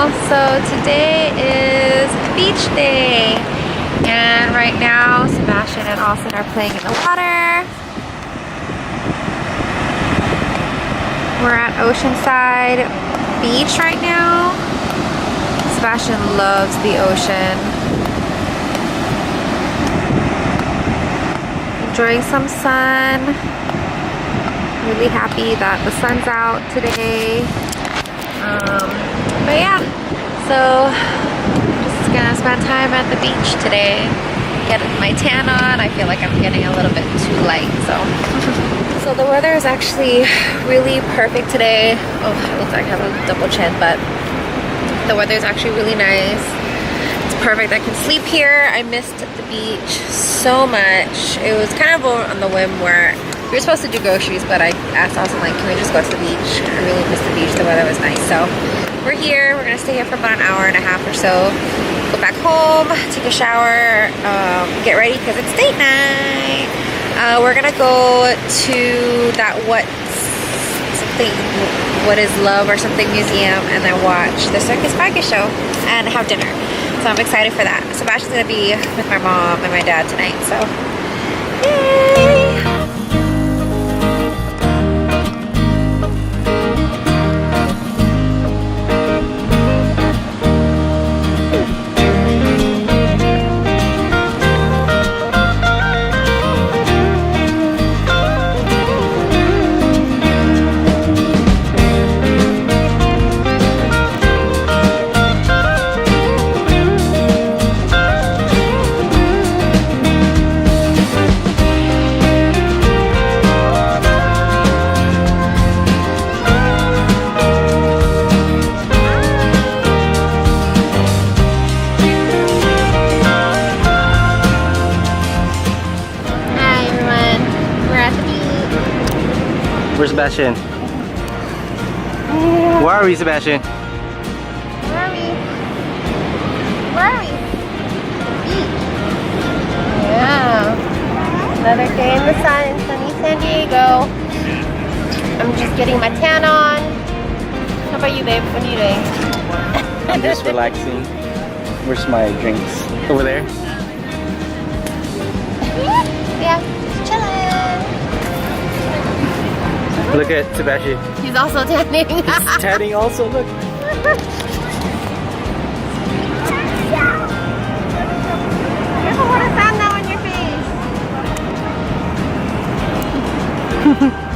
So today is beach day, and right now Sebastian and Austin are playing in the water. We're at Oceanside Beach right now. Sebastian loves the ocean. Enjoying some sun. Really happy that the sun's out today. But yeah, so just gonna spend time at the beach today. Get my tan on. I feel like I'm getting a little bit too light, so. So the weather is actually really perfect today. Oh, it looks like I have a double chin, but the weather is actually really nice. It's perfect. I can sleep here. I missed the beach so much. It was kind of on the whim where we were supposed to do groceries, but I asked Austin, like, can we just go to the beach? I really missed the beach. The weather was nice. So we're here. We're gonna stay here for about an hour and a half or so. Go back home, take a shower, get ready because it's date night. We're gonna go to that what is love or something museum, and then watch the Circus Vargas show and have dinner. So I'm excited for that. Sebastian's gonna be with my mom and my dad tonight, so yay! Where's Sebastian? Where are we, Sebastian? Where are we? Where are we? Beach. Yeah. Another day in the sun in sunny San Diego. I'm just getting my tan on. How about you, babe? What are you doing? I'm just relaxing. Where's my drinks? Over there? Yeah, just chilling. Look at Sebastian. He's also tanning. He's tanning also, look. Careful, what is that now on your face?